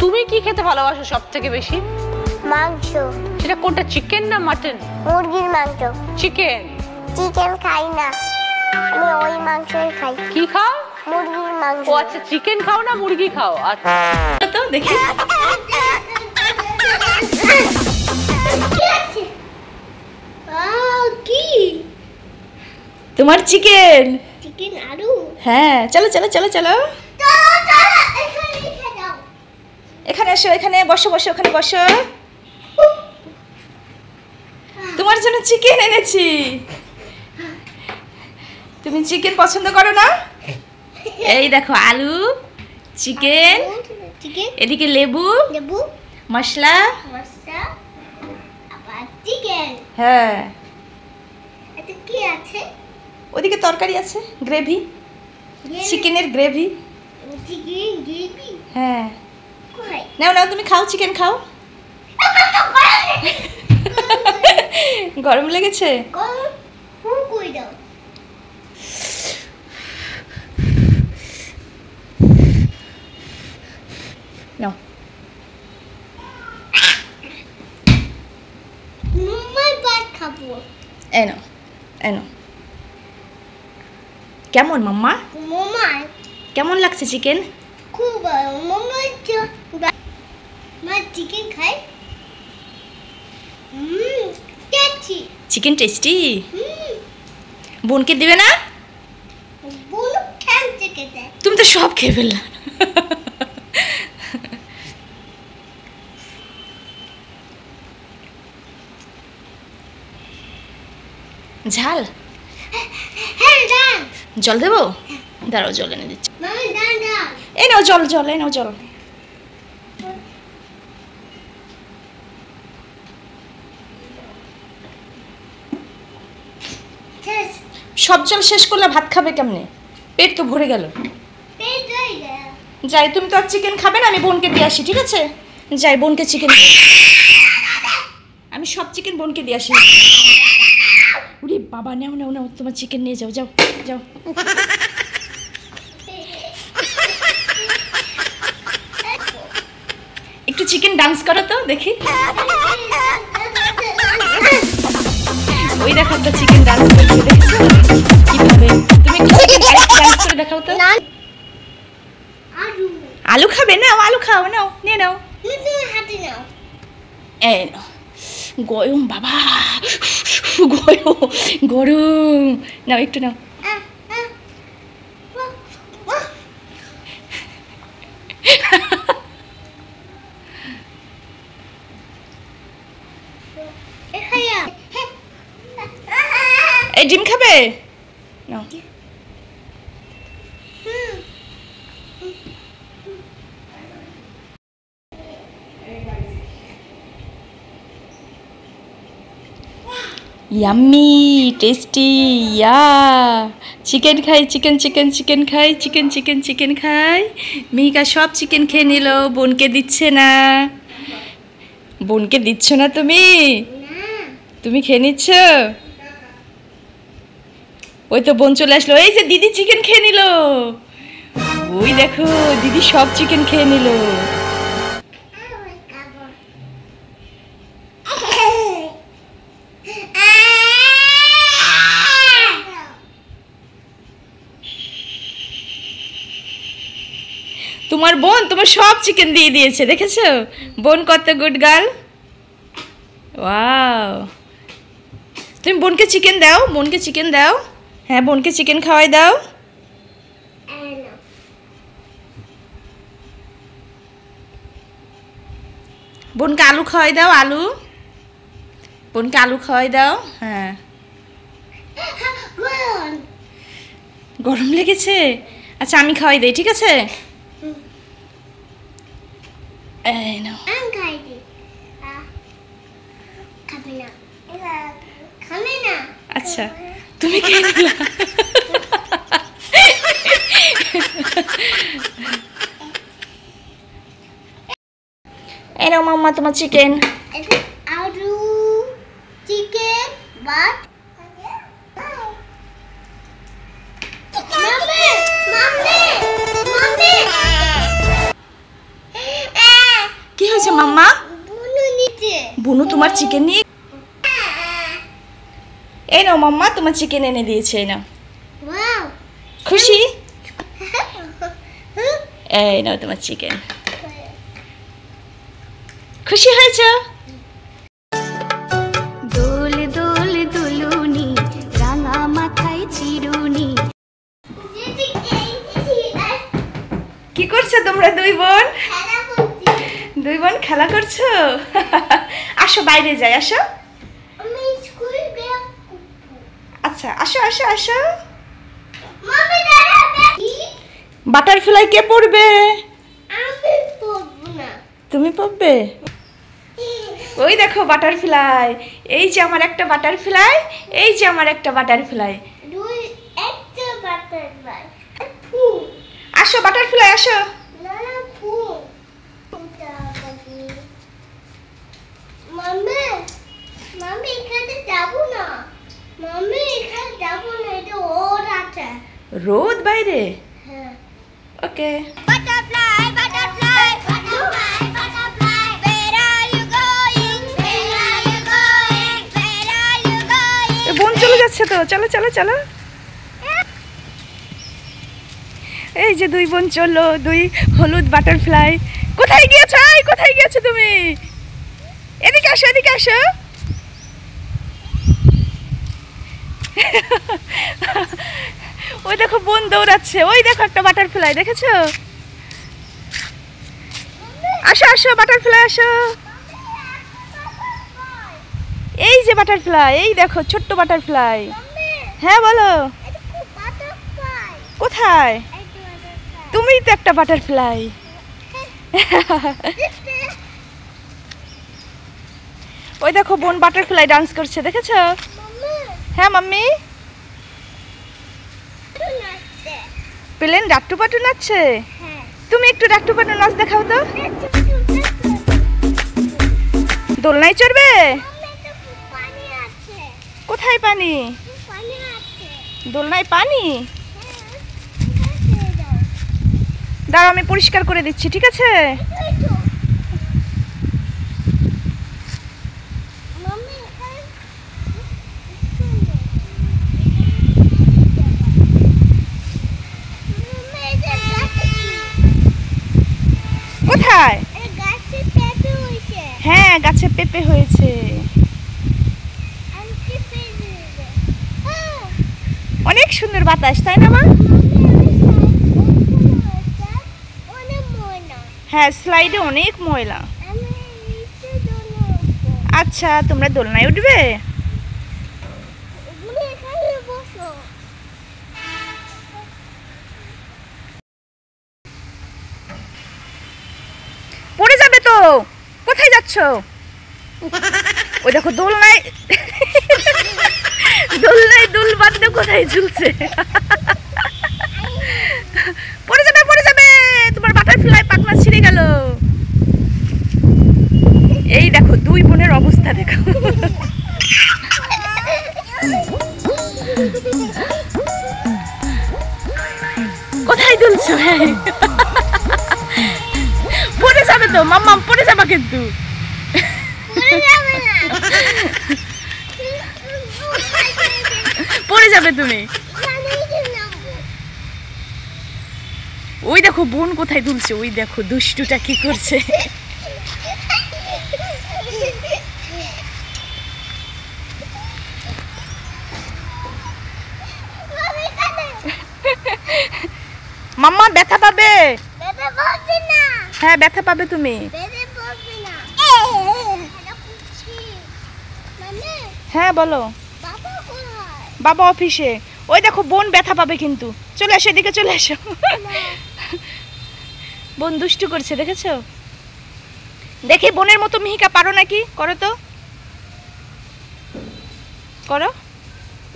তুমি কি খেতে ভালোবাসো সবথেকে বেশি? মাংস। সেটা কোনটা, চিকেন না মাটন? মুরগির মাংস। চিকেন। চিকেন খাই না, আমি ওই মাংসই খাই। কি খাও? মুরগির মাংস। ও আচ্ছা, চিকেন খাও না মুরগি খাও? আচ্ছা তো দেখি। কি তোমার চিকেন? চিকেন আলু? হ্যাঁ, চলো চলো চলো চলো, এখানে এসো, এখানে বসো বসো, ওখানে বসো। তোমার জন্য চিকেন এনেছি। তুমি চিকেন পছন্দ করো না? এই দেখো আলু, চিকেন, এদিকে লেবু, মশলা, আবার চিকেন। হ্যাঁ এটা কি আছে? ওদিকে তরকারি আছে, গ্রেভি, চিকেনের গ্রেভি। Chicken gravy? হ্যাঁ, কই? নাও নাও, তুমি খাও, চিকেন খাও। গরম লেগেছে? কই দাও। নাও। মাম্মার ভাত খাবো। এই নাও, এই নাও। কেমন মাম্মা? মাম্মা কেমন লাগছে চিকেন? খুব ভালো। মাম্মা মা চিকেন খায়? টেস্টি। Chicken tasty? বোনকে দিবে না? বলো কেন চিকেন দেয়? তুমি তো সব খেয়ে ফেললা। ঝাল? হ্যাঁ দাও। জল দেবো? দাঁড়াও, জল এনে দিচ্ছি। মাম্মা দাও দাও। এই নাও জল, জল এই নাও, জল। শেষ। সব জল শেষ করলে ভাত খাবে কেমনে? পেট তো ভরে গেল। পেট হয়ে গেল। যাই, তুমি তো আর চিকেন খাবে না, আমি বোনকে দিয়ে আসি, ঠিক আছে? যাই, বোনকে চিকেন, আমি সব চিকেন বোনকে দিয়ে আসি। উরে বাবা, নাও নাও নাও, তোমার চিকেন নিয়ে যাও, যাও যাও। একটু চিকেন ডান্স করো তো দেখি। ওই দেখো, একটা চিকেন ডান্স করছে, দেখছো কিভাবে? তুমি একটু চিকেন ডান্স করে দেখাও তো। আলু। আলু খাবে? নাও, আলু খাও, নাও, নিয়ে নাও। তুমি হাতে নাও। এই নাও। গরম বাবা, গরম গরম, নাও একটু নাও। এই ডিম খাবে? নাও। ইয়াম্মি টেস্টি, ইয়া। চিকেন খাই, চিকেন চিকেন চিকেন খাই, চিকেন চিকেন চিকেন খাই। মিহিকা সব চিকেন খেয়ে নিল, বোনকে দিচ্ছে না। বোনকে দিচ্ছ না তুমি? তুমি খেয়ে নিচ্ছ? ওই তো বোন চলে আসলো, এই যে দিদি চিকেন খেয়ে নিল। ওই দেখো, দিদি সব চিকেন খেয়ে নিল। তোমার বোন তোমার সব চিকেন দিয়ে দিয়েছে, দেখেছো? বোন কত গুড গার্ল। ওয়াও, তুমি বোনকে চিকেন দাও, বোনকে চিকেন দাও। হ্যাঁ, বোনকে চিকেন খাওয়াই দাও। বোনকে আলু খাওয়াই দাও, আলু। বোনকে আলু খাওয়াই দাও। হ্যাঁ, গরম লেগেছে? আচ্ছা, আমি খাওয়াই দেই, ঠিক আছে? এই নাও। আচ্ছা, তুমি খেয়ে নিলা। এই নাও মাম্মা, তোমার চিকেন। আলু, চিকেন, ভাত। Mummy, mummy, mummy. নিয়েছে মাম্মা? বুনু নিচে। বুনু তোমার চিকেন নিয়ে, এই নাও মাম্মা তোমার চিকেন এনে দিয়েছে, এই নাও। ওয়াও। খুশি? এই নাও তোমার চিকেন। খুশি হয়েছে? দোল দোল দুলুনি রাঙা মাথায় চিরুনি। কি করছো তোমরা দুই বোন? খেলা করছি। দুই বোন খেলা করছো? আসো বাইরে যাই, আসো। আমি স্কুল ব্যাগ। আচ্ছা আসো আসো আসো। মামি দাঁড়া ব্যাগ। বাটারফ্লাই কে পড়বে? আমি পড়বো না। তুমি পড়বে? ওই দেখো বাটারফ্লাই, এই যে আমার একটা বাটারফ্লাই, এই যে আমার একটা বাটারফ্লাই। দুই একটা বাটারফ্লাই। আসো বাটারফ্লাই আসো। না না ফুল। মামি মামি এখানে যাবো না। মামি এখানে যাবো না, এটা ওর আছে। রোদ বাইরে? হ্যাঁ। ওকে। Butterfly, butterfly, butterfly, butterfly. Where are you going? Where are you going? Where are you going? এ বোন চলে যাচ্ছে তো, চলো চলো চলো। এই যে দুই বোন চললো, দুই হলুদ বাটারফ্লাই। কোথায় গিয়েছো? এই কোথায় গিয়েছো তুমি? এদিকে আসো এদিকে আসো। ওই দেখো বোন দৌড়াচ্ছে, ওই দেখো একটা বাটারফ্লাই, দেখেছো? আসো আসো বাটারফ্লাই আসো। এই যে বাটারফ্লাই, এই দেখো ছোট্ট বাটারফ্লাই। হ্যাঁ বলো। Butterfly. কোথায়? তুমিই তো একটা বাটারফ্লাই। ওই দেখো বোন বাটারফ্লাই ডান্স করছে, দেখেছো? হ্যাঁ মাম্মি। প্লেন ডাট্টু পাটু নাচছে? তুমি একটু ডাট্টু পাটু নাচ দেখাও তো। দোলনায় চড়বে? কোথায় পানি? দোলনায় পানি? দাঁড়াও আমি পরিষ্কার করে দিচ্ছি, ঠিক আছে? কোথায়? হ্যাঁ গাছে পেঁপে হয়েছে। অনেক সুন্দর বাতাস, তাই না মা? হ্যাঁ স্লাইডে অনেক ময়লা। আচ্ছা তোমরা দোলনায় উঠবে? পড়ে যাবে তো, কোথায় যাচ্ছ? ওই দেখো দোলনায়, দোলনায় দুল বাঁধতে কোথায় ঝুলছে। পড়ে যাবে পড়ে যাবে, তোমার বাটারফ্লাই পাখনা ছিঁড়ে গেল। এই দেখো দুই বোনের অবস্থা দেখো। কোথায় দুলছো? পড়ে যাবে তো মাম্মা, পড়ে যাবা কিন্তু। পড়ে যাবে তুমি। ওই দেখো বোন কোথায় দুলছে, ওই দেখো দুষ্টুটা কি করছে। মাম্মা ব্যথা পাবে। হ্যাঁ ব্যথা পাবে তুমি। হ্যাঁ বলো। বাবা অফিসে। ওই দেখো বোন ব্যথা পাবে কিন্তু, চলে আসো এদিকে চলে আসো। বোন দুষ্টু করছে, দেখেছো? দেখি বোনের মতো মিহিকা পারো নাকি, করো তো, করো।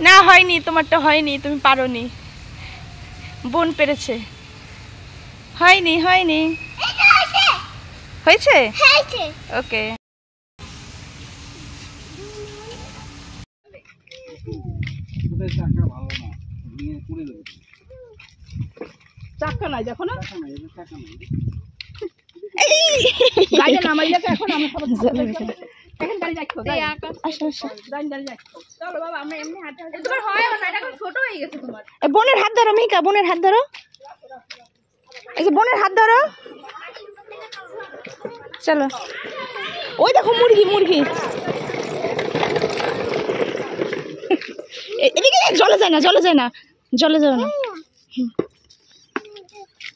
না হয়নি, তোমারটা হয়নি, তুমি পারোনি। বোন পেরেছে। হয়নি হয়নি, হয়েছে? ওকে। চাকা নাই, দেখো না বোনের হাত ধরো মিকা, বোনের হাত ধরো, এই যে বোনের হাত ধরো, চলো। ওই দেখো মুরগি, মুরগি এদিকে জলে যায় না, জলে যায় না, জলে যাবে না।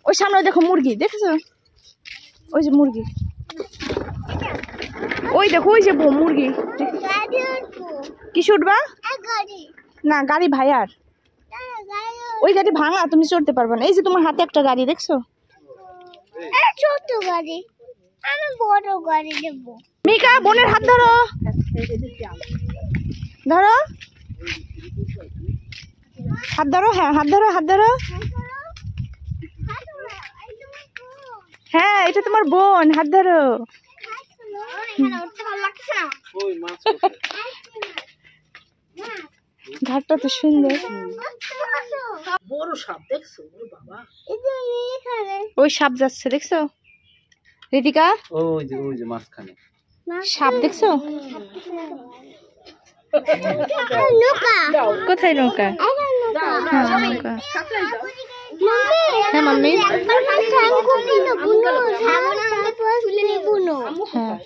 ওই সামনে দেখো মুরগি, দেখেছো? ওই যে মুরগি, ওই দেখো ওই যে মুরগি। কি উঠবা? না গাড়ি ভাইয়ার, ওই গাড়ি ভাঙা, তুমি চড়তে পারবে না। এই যে তোমার হাতে একটা গাড়ি দেখছো? ছোট গাড়ি, আমি বড় গাড়ি দেব। মিকা বোনের হাত ধরো, ধরো হাত ধরো, হ্যাঁ হাত ধরো, হাত ধরো, হ্যাঁ এটা তোমার বোন, হাত ধরো। ঘাটটা তো সুন্দর। ওই সাপ যাচ্ছে দেখছো রিতিকা? ওই যে মাঝখানে সাপ দেখছো? নৌকা, কোথায় নৌকা? হ্যাঁ নৌকা। হ্যাঁ মাম্মি, হ্যাঁ।